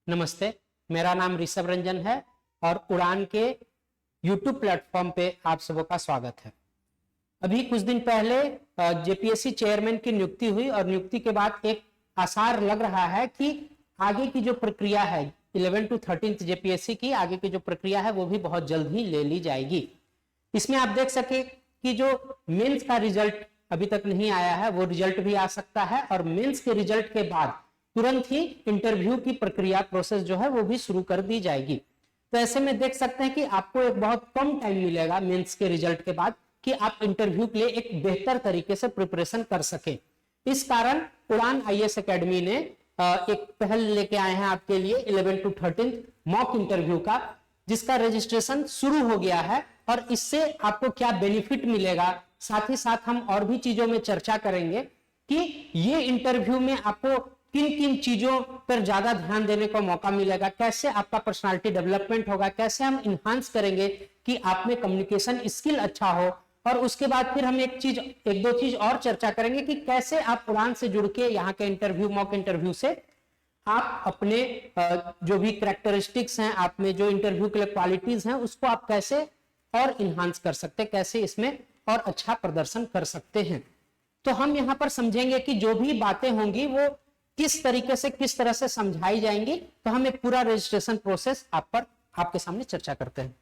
नमस्ते, मेरा नाम ऋषभ रंजन है और उड़ान के YouTube प्लेटफॉर्म पे आप सबों का स्वागत है। अभी कुछ दिन पहले जेपीएससी चेयरमैन की नियुक्ति हुई और नियुक्ति के बाद एक आसार लग रहा है कि आगे की जो प्रक्रिया है 11 to 13 जेपीएससी की आगे की जो प्रक्रिया है वो भी बहुत जल्द ही ले ली जाएगी। इसमें आप देख सके कि जो मेंस का रिजल्ट अभी तक नहीं आया है वो रिजल्ट भी आ सकता है और मेंस के रिजल्ट के बाद तुरंत ही इंटरव्यू की प्रक्रिया प्रोसेस जो है वो भी शुरू कर दी जाएगी। तो ऐसे में देख सकते हैं कि आपको एक बहुत कम टाइम मिलेगा मेंस के रिजल्ट के बाद कि आप इंटरव्यू के लिए एक बेहतर तरीके से प्रिपरेशन कर सके। इस कारण उड़ान आईएएस एकेडमी ने एक पहल लेके आए हैं आपके लिए 11 to 13 मॉक इंटरव्यू का, जिसका रजिस्ट्रेशन शुरू हो गया है और इससे आपको क्या बेनिफिट मिलेगा, साथ ही साथ हम और भी चीजों में चर्चा करेंगे कि ये इंटरव्यू में आपको किन किन चीजों पर ज्यादा ध्यान देने का मौका मिलेगा, कैसे आपका पर्सनालिटी डेवलपमेंट होगा, कैसे हम इन्हांस करेंगे कि आप में कम्युनिकेशन स्किल अच्छा हो। और उसके बाद फिर हम एक दो चीज और चर्चा करेंगे कि कैसे आप उड़ान से जुड़ के यहाँ के इंटरव्यू मॉक इंटरव्यू से आप अपने जो भी कैरेक्टरिस्टिक्स हैं, आप में जो इंटरव्यू के लिए क्वालिटीज हैं, उसको आप कैसे और इन्हांस कर सकते हैं, कैसे इसमें और अच्छा प्रदर्शन कर सकते हैं। तो हम यहाँ पर समझेंगे कि जो भी बातें होंगी वो किस तरीके से किस तरह से समझाई जाएंगी। तो हम एक पूरा रजिस्ट्रेशन प्रोसेस आपके सामने चर्चा करते हैं।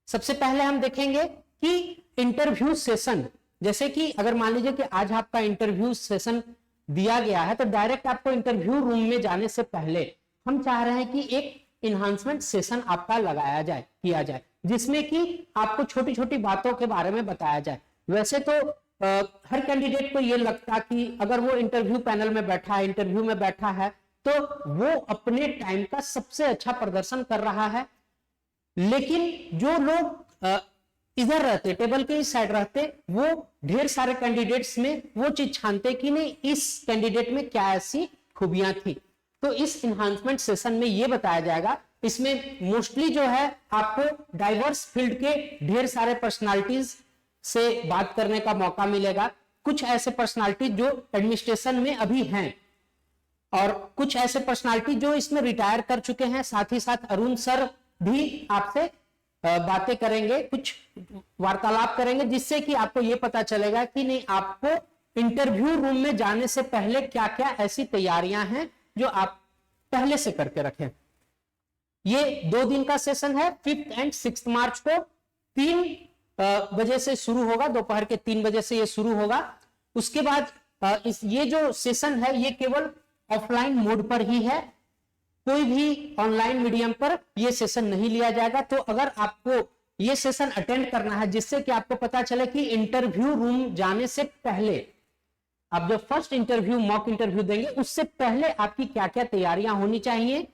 सबसे पहले हम देखेंगे कि इंटरव्यू सेशन, जैसे कि अगर मान लीजिए कि आज आपका इंटरव्यू सेशन दिया गया है तो डायरेक्ट आपको इंटरव्यू रूम में जाने से पहले हम चाह रहे हैं कि एक इन्हांसमेंट सेशन आपका लगाया जाए, किया जाए, जिसमें कि आपको छोटी छोटी बातों के बारे में बताया जाए। वैसे तो हर कैंडिडेट को ये लगता कि अगर वो इंटरव्यू पैनल में बैठा है, इंटरव्यू में बैठा है, तो वो अपने टाइम का सबसे अच्छा प्रदर्शन कर रहा है। लेकिन जो लोग इधर रहते, टेबल के इस साइड रहते, वो ढेर सारे कैंडिडेट्स में वो चीज छानते कि नहीं इस कैंडिडेट में क्या ऐसी खूबियां थी। तो इस इन्हांसमेंट सेशन में ये बताया जाएगा। इसमें मोस्टली जो है आपको डाइवर्स फील्ड के ढेर सारे पर्सनालिटीज से बात करने का मौका मिलेगा। कुछ ऐसे पर्सनालिटी जो एडमिनिस्ट्रेशन में अभी हैं और कुछ ऐसे पर्सनालिटी जो इसमें रिटायर कर चुके हैं। साथ ही साथ अरुण सर भी आपसे बातें करेंगे, कुछ वार्तालाप करेंगे, जिससे कि आपको यह पता चलेगा कि नहीं आपको इंटरव्यू रूम में जाने से पहले क्या क्या ऐसी तैयारियां हैं जो आप पहले से करके रखें। ये 2 दिन का सेशन है। 5th and 6th मार्च को 3 बजे से शुरू होगा, दोपहर के 3 बजे से ये शुरू होगा। उसके बाद ये जो सेशन है ये केवल ऑफलाइन मोड पर ही है, कोई भी ऑनलाइन मीडियम पर ये सेशन नहीं लिया जाएगा। तो अगर आपको ये सेशन अटेंड करना है जिससे कि आपको पता चले कि इंटरव्यू रूम जाने से पहले आप जब फर्स्ट इंटरव्यू मॉक इंटरव्यू देंगे उससे पहले आपकी क्या क्या तैयारियां होनी चाहिए,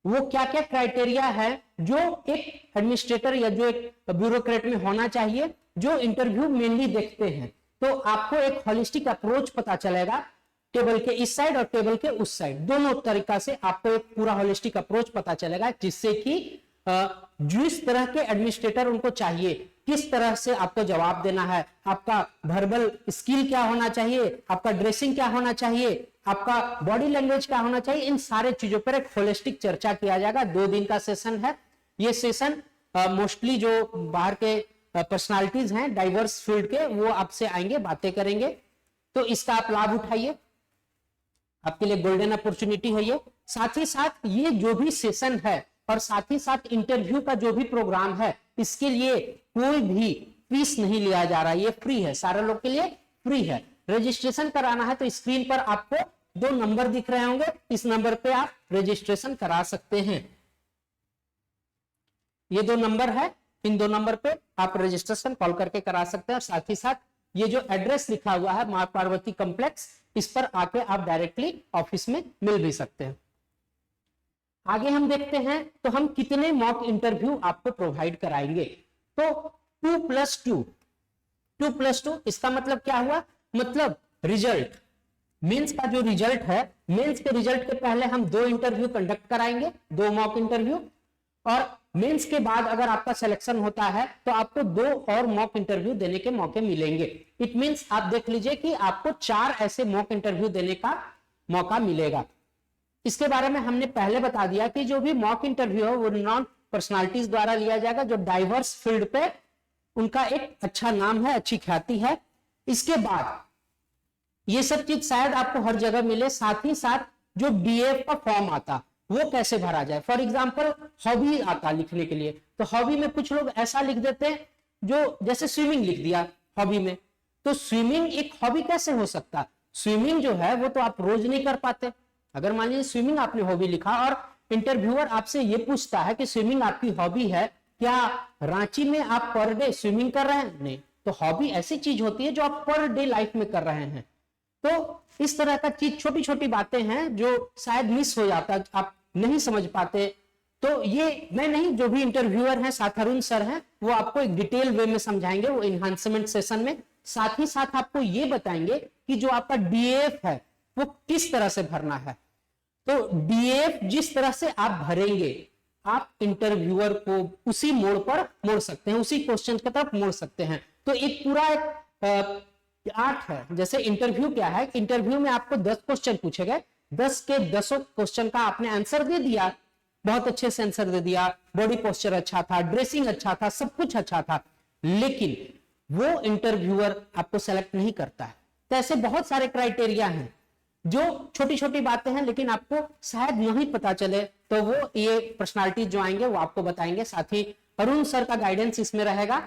वो क्या क्या क्राइटेरिया है जो एक एडमिनिस्ट्रेटर या जो एक ब्यूरोक्रेट में होना चाहिए, जो इंटरव्यू मेनली देखते हैं। तो आपको एक होलिस्टिक अप्रोच पता चलेगा, टेबल के इस साइड और टेबल के उस साइड दोनों तरीका से आपको एक पूरा होलिस्टिक अप्रोच पता चलेगा, जिससे कि जिस तरह के एडमिनिस्ट्रेटर उनको चाहिए, किस तरह से आपको जवाब देना है, आपका वर्बल स्किल क्या होना चाहिए, आपका ड्रेसिंग क्या होना चाहिए, आपका बॉडी लैंग्वेज क्या होना चाहिए, इन सारे चीजों पर एक होलिस्टिक चर्चा किया जाएगा। 2 दिन का सेशन है। ये सेशन मोस्टली जो बाहर के पर्सनालिटीज हैं डाइवर्स फील्ड के, वो आपसे आएंगे, बातें करेंगे। तो इसका आप लाभ उठाइए, आपके लिए गोल्डन अपॉर्चुनिटी है ये। साथ ही साथ ये जो भी सेशन है और साथ ही साथ इंटरव्यू का जो भी प्रोग्राम है, इसके लिए कोई भी फीस नहीं लिया जा रहा है, ये फ्री है, सारे लोग के लिए फ्री है। रजिस्ट्रेशन कराना है तो स्क्रीन पर आपको 2 नंबर दिख रहे होंगे, इस नंबर पे आप रजिस्ट्रेशन करा सकते हैं। ये 2 नंबर है, इन 2 नंबर पे आप रजिस्ट्रेशन कॉल करके करा सकते हैं। और साथ ही साथ ये जो एड्रेस लिखा हुआ है मां पार्वती कॉम्प्लेक्स, इस पर आके आप डायरेक्टली ऑफिस में मिल भी सकते हैं। आगे हम देखते हैं तो हम कितने मॉक इंटरव्यू आपको प्रोवाइड कराएंगे। तो 2+2 इसका मतलब क्या हुआ, मतलब रिजल्ट, मेंस का जो रिजल्ट है, मेंस के रिजल्ट के पहले हम 2 इंटरव्यू कंडक्ट कराएंगे, 2 मॉक इंटरव्यू, और मेंस के बाद अगर आपका सिलेक्शन होता है तो आपको 2 और मॉक इंटरव्यू देने के मौके मिलेंगे। इट मींस आप देख लीजिए कि आपको 4 ऐसे मॉक इंटरव्यू देने का मौका मिलेगा। इसके बारे में हमने पहले बता दिया कि जो भी मॉक इंटरव्यू है वो नॉन पर्सनालिटीज द्वारा लिया जाएगा, जो डाइवर्स फील्ड पे उनका एक अच्छा नाम है, अच्छी ख्याति है। इसके बाद ये सब चीज शायद आपको हर जगह मिले। साथ ही साथ जो डीएफ का फॉर्म आता वो कैसे भरा जाए। फॉर एग्जांपल हॉबी आता लिखने के लिए, तो हॉबी में कुछ लोग ऐसा लिख देते हैं जो जैसे स्विमिंग लिख दिया हॉबी में, तो स्विमिंग एक हॉबी कैसे हो सकता। स्विमिंग जो है वो तो आप रोज नहीं कर पाते। अगर मान लीजिए स्विमिंग आपने हॉबी लिखा और इंटरव्यूअर आपसे ये पूछता है कि स्विमिंग आपकी हॉबी है, क्या रांची में आप पर डे स्विमिंग कर रहे हैं? नहीं। तो हॉबी ऐसी चीज होती है जो आप पर डे लाइफ में कर रहे हैं। तो इस तरह का चीज, छोटी छोटी बातें हैं जो शायद मिस हो जाता है, आप नहीं समझ पाते। तो ये मैं नहीं, जो भी इंटरव्यूअर हैं साथ अरुण सर हैं, वो आपको एक डिटेल वे में समझाएंगे वो इनहांसमेंट सेशन में। साथ ही साथ आपको ये बताएंगे कि जो आपका डीएफ है वो किस तरह से भरना है। तो डीएफ जिस तरह से आप भरेंगे, आप इंटरव्यूअर को उसी मोड़ पर मोड़ सकते हैं, उसी क्वेश्चन की तरफ मोड़ सकते हैं। तो एक पूरा आर्ट है। जैसे इंटरव्यू क्या है, इंटरव्यू में आपको 10 क्वेश्चन पूछे गए, 10 के 10 क्वेश्चन का आपने आंसर दे दिया, बहुत अच्छे से आंसर दे दिया, बॉडी पोस्चर अच्छा था, ड्रेसिंग अच्छा था, सब कुछ अच्छा था, लेकिन वो इंटरव्यूअर आपको सेलेक्ट नहीं करता है। तो ऐसे बहुत सारे क्राइटेरिया हैं जो छोटी छोटी बातें हैं, लेकिन आपको शायद नहीं पता चले, तो वो ये पर्सनालिटी जो आएंगे वो आपको बताएंगे। साथ ही अरुण सर का गाइडेंस इसमें रहेगा।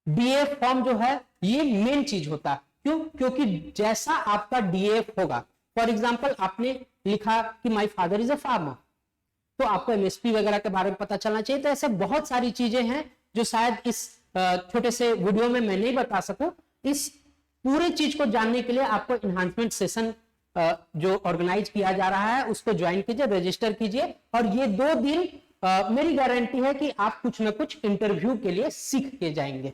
डीएफ फॉर्म जो है ये मेन चीज होता है। क्यों? क्योंकि जैसा आपका डीएफ होगा, फॉर एग्जाम्पल आपने लिखा कि my father is a farmer, तो आपको एमएसपी वगैरह के बारे में पता चलना चाहिए। तो ऐसे बहुत सारी चीजें हैं जो शायद इस छोटे से वीडियो में मैं नहीं बता सकूं। इस पूरी चीज को जानने के लिए आपको इनहांसमेंट सेशन जो ऑर्गेनाइज किया जा रहा है उसको ज्वाइन कीजिए, रजिस्टर कीजिए, और ये 2 दिन मेरी गारंटी है कि आप कुछ ना कुछ इंटरव्यू के लिए सीख के जाएंगे।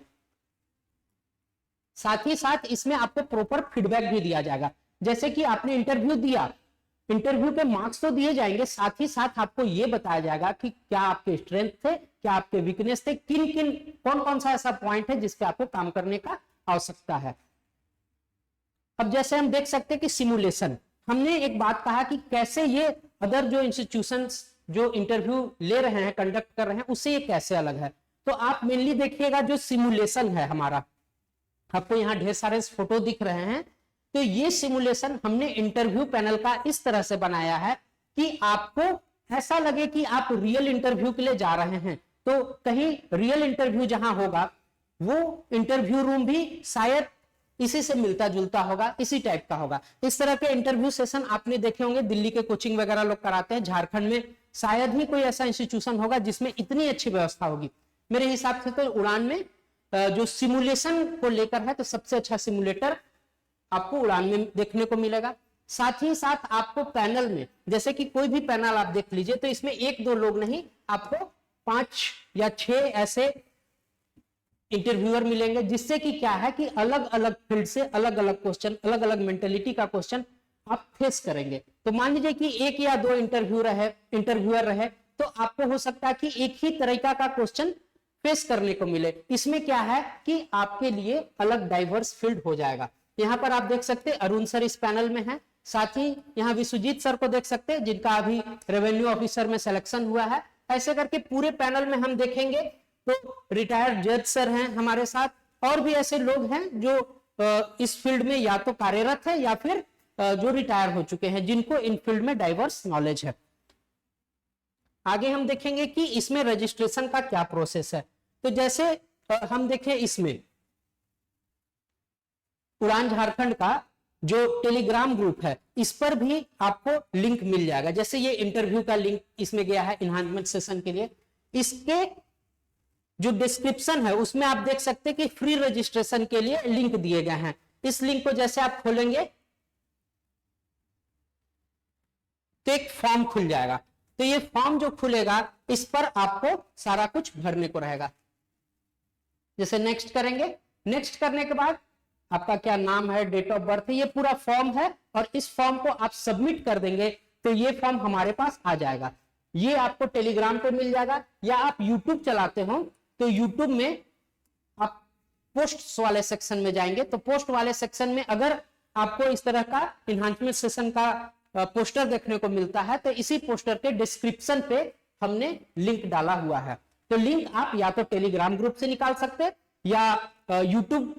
साथ ही साथ इसमें आपको प्रॉपर फीडबैक भी दिया जाएगा। जैसे कि आपने इंटरव्यू दिया, इंटरव्यू के मार्क्स तो दिए जाएंगे, साथ ही साथ आपको यह बताया जाएगा कि क्या आपके स्ट्रेंथ थे, क्या आपके वीकनेस थे, किन किन कौन कौन सा ऐसा पॉइंट है जिस पे आपको काम करने का आवश्यकता है। अब जैसे हम देख सकते हैं कि सिमुलेशन, हमने एक बात कहा कि कैसे ये अदर जो इंस्टीट्यूशंस जो इंटरव्यू ले रहे हैं, कंडक्ट कर रहे हैं, उससे ये कैसे अलग है। तो आप मेनली देखिएगा जो सिमुलेशन है हमारा, आपको यहाँ ढेर सारे फोटो दिख रहे हैं, तो ये सिमुलेशन हमने इंटरव्यू पैनल का इस तरह से बनाया है कि आपको ऐसा लगे कि आप रियल इंटरव्यू के लिए जा रहे हैं। तो कहीं रियल इंटरव्यू जहां होगा वो इंटरव्यू रूम भी शायद इसी से मिलता जुलता होगा, इसी टाइप का होगा। इस तरह के इंटरव्यू सेशन आपने देखे होंगे, दिल्ली के कोचिंग वगैरह लोग कराते हैं, झारखंड में शायद ही कोई ऐसा इंस्टीट्यूशन होगा जिसमें इतनी अच्छी व्यवस्था होगी। मेरे हिसाब से तो उड़ान में जो सिमुलेशन को लेकर है, तो सबसे अच्छा सिमुलेटर आपको उड़ान में देखने को मिलेगा। साथ ही साथ आपको पैनल में, जैसे कि कोई भी पैनल आप देख लीजिए, तो इसमें 1-2 लोग नहीं, आपको 5 या 6 ऐसे इंटरव्यूअर मिलेंगे, जिससे कि क्या है कि अलग अलग फील्ड से अलग अलग क्वेश्चन, अलग अलग मेंटेलिटी का क्वेश्चन आप फेस करेंगे। तो मान लीजिए कि 1 या 2 इंटरव्यूअर रहे, तो आपको हो सकता है कि एक ही तरीका का क्वेश्चन फेस करने को मिले। इसमें क्या है कि आपके लिए अलग डाइवर्स फील्ड हो जाएगा। यहाँ पर आप देख सकते हैं अरुण सर इस पैनल में है, साथ ही यहाँ विश्वजीत सर को देख सकते हैं जिनका अभी रेवेन्यू ऑफिसर में सिलेक्शन हुआ है। ऐसे करके पूरे पैनल में हम देखेंगे तो रिटायर्ड जज सर हैं हमारे साथ, और भी ऐसे लोग हैं जो इस फील्ड में या तो कार्यरत है या फिर जो रिटायर हो चुके हैं, जिनको इन फील्ड में डाइवर्स नॉलेज है। आगे हम देखेंगे कि इसमें रजिस्ट्रेशन का क्या प्रोसेस है। तो जैसे हम देखें, इसमें उड़ान झारखंड का जो टेलीग्राम ग्रुप है, इस पर भी आपको लिंक मिल जाएगा। जैसे ये इंटरव्यू का लिंक इसमें गया है इनहांसमेंट सेशन के लिए, इसके जो डिस्क्रिप्शन है उसमें आप देख सकते हैं कि फ्री रजिस्ट्रेशन के लिए लिंक दिए गए हैं। इस लिंक को जैसे आप खोलेंगे तो एक फॉर्म खुल जाएगा। तो ये फॉर्म जो खुलेगा, इस पर आपको सारा कुछ भरने को रहेगा। जैसे नेक्स्ट करेंगे, नेक्स्ट करने के बाद आपका क्या नाम है, डेट ऑफ बर्थ है, ये पूरा फॉर्म है, और इस फॉर्म को आप सबमिट कर देंगे तो ये फॉर्म हमारे पास आ जाएगा। ये आपको टेलीग्राम पे मिल जाएगा, या आप यूट्यूब चलाते हो तो यूट्यूब में आप पोस्ट वाले सेक्शन में जाएंगे, तो पोस्ट वाले सेक्शन में अगर आपको इस तरह का इनहांसमेंट सेशन का पोस्टर देखने को मिलता है, तो इसी पोस्टर के डिस्क्रिप्शन पे हमने लिंक डाला हुआ है। तो लिंक आप या तो टेलीग्राम ग्रुप से निकाल सकते हैं या यूट्यूब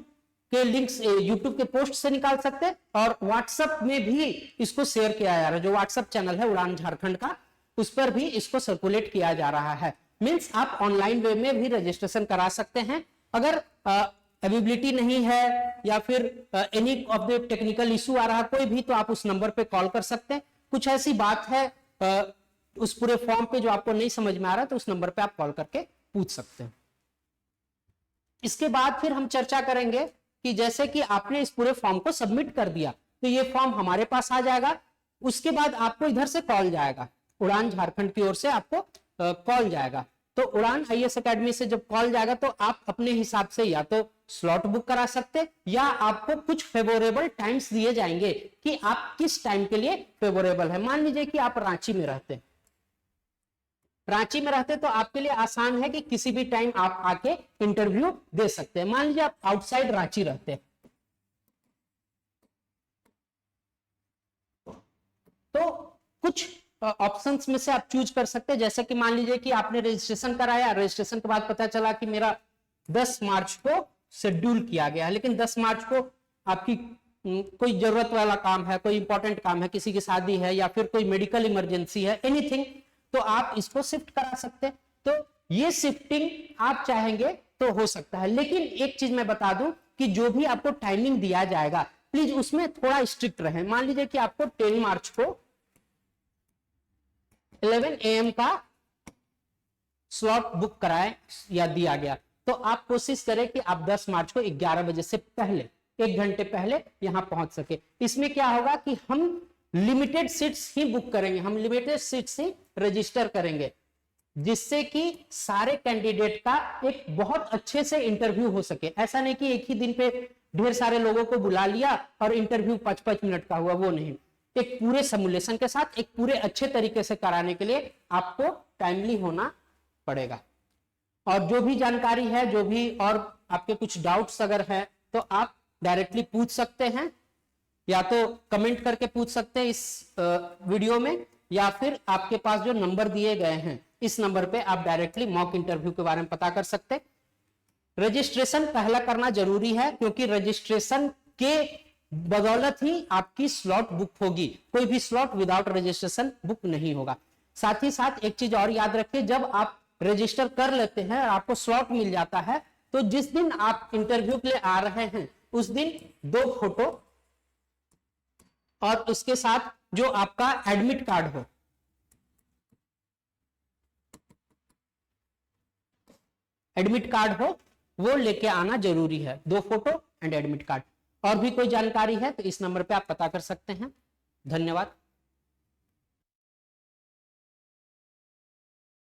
के लिंक्स, यूट्यूब के पोस्ट से निकाल सकते हैं, और व्हाट्सएप में भी इसको शेयर किया जा रहा है। जो व्हाट्सएप चैनल है उड़ान झारखंड का, उस पर भी इसको सर्कुलेट किया जा रहा है। मींस आप ऑनलाइन वे में भी रजिस्ट्रेशन करा सकते हैं। अगर अवेलेबिलिटी नहीं है या फिर any of the technical issue आ रहा है कोई भी, तो आप उस नंबर पे कॉल कर सकते हैं। कुछ ऐसी बात है उस पूरे फॉर्म पे जो आपको नहीं समझ में आ रहा है, तो उस नंबर पे आप कॉल करके पूछ सकते हैं। इसके बाद फिर हम चर्चा करेंगे कि जैसे कि आपने इस पूरे फॉर्म को सबमिट कर दिया, तो ये फॉर्म हमारे पास आ जाएगा। उसके बाद आपको इधर से कॉल जाएगा, उड़ान झारखंड की ओर से आपको कॉल जाएगा। तो उड़ान आईएएस एकेडमी से जब कॉल जाएगा तो आप अपने हिसाब से या तो स्लॉट बुक करा सकते, या आपको कुछ फेवरेबल टाइम्स दिए जाएंगे कि आप किस टाइम के लिए फेवरेबल है। मान लीजिए कि आप रांची में रहते तो आपके लिए आसान है कि किसी भी टाइम आप आके इंटरव्यू दे सकते हैं। मान लीजिए आप आउटसाइड रांची रहते हैं, तो कुछ ऑप्शंस में से आप चूज कर सकते हैं। जैसे कि मान लीजिए कि आपने रजिस्ट्रेशन कराया, रजिस्ट्रेशन के बाद पता चला कि मेरा 10 मार्च को शेड्यूल किया गया है, लेकिन 10 मार्च को आपकी कोई जरूरत वाला काम है, कोई इंपॉर्टेंट काम है, किसी की शादी है या फिर कोई मेडिकल इमरजेंसी है, एनीथिंग, तो आप इसको शिफ्ट करा सकते हैं। तो ये शिफ्टिंग आप चाहेंगे तो हो सकता है। लेकिन एक चीज मैं बता दूं कि जो भी आपको टाइमिंग दिया जाएगा प्लीज उसमें थोड़ा स्ट्रिक्ट रहे। मान लीजिए कि आपको 10 मार्च को 11 AM का स्लॉट बुक कराए या दिया गया, तो आप कोशिश करें कि आप 10 मार्च को 11 बजे से पहले, 1 घंटे पहले यहां पहुंच सके। इसमें क्या होगा कि हम लिमिटेड सीट्स ही बुक करेंगे, हम लिमिटेड सीट्स ही रजिस्टर करेंगे, जिससे कि सारे कैंडिडेट का एक बहुत अच्छे से इंटरव्यू हो सके। ऐसा नहीं कि एक ही दिन पे ढेर सारे लोगों को बुला लिया और इंटरव्यू 5-5 मिनट का हुआ, वो नहीं। एक पूरे सिमुलेशन के साथ, एक पूरे अच्छे तरीके से कराने के लिए आपको टाइमली होना पड़ेगा। और जो भी जानकारी है, जो भी और आपके कुछ डाउट्स अगर है, तो आप डायरेक्टली पूछ सकते हैं, या तो कमेंट करके पूछ सकते हैं इस वीडियो में, या फिर आपके पास जो नंबर दिए गए हैं इस नंबर पे आप डायरेक्टली मॉक इंटरव्यू के बारे में पता कर सकते हैं। रजिस्ट्रेशन पहला करना जरूरी है, क्योंकि रजिस्ट्रेशन के बदौलत ही आपकी स्लॉट बुक होगी। कोई भी स्लॉट विदाउट रजिस्ट्रेशन बुक नहीं होगा। साथ ही साथ एक चीज और याद रखिए, जब आप रजिस्टर कर लेते हैं और आपको स्लॉट मिल जाता है, तो जिस दिन आप इंटरव्यू के लिए आ रहे हैं उस दिन 2 फोटो और उसके साथ जो आपका एडमिट कार्ड हो, वो लेके आना जरूरी है। 2 फोटो एंड एडमिट कार्ड। और भी कोई जानकारी है तो इस नंबर पे आप पता कर सकते हैं। धन्यवाद।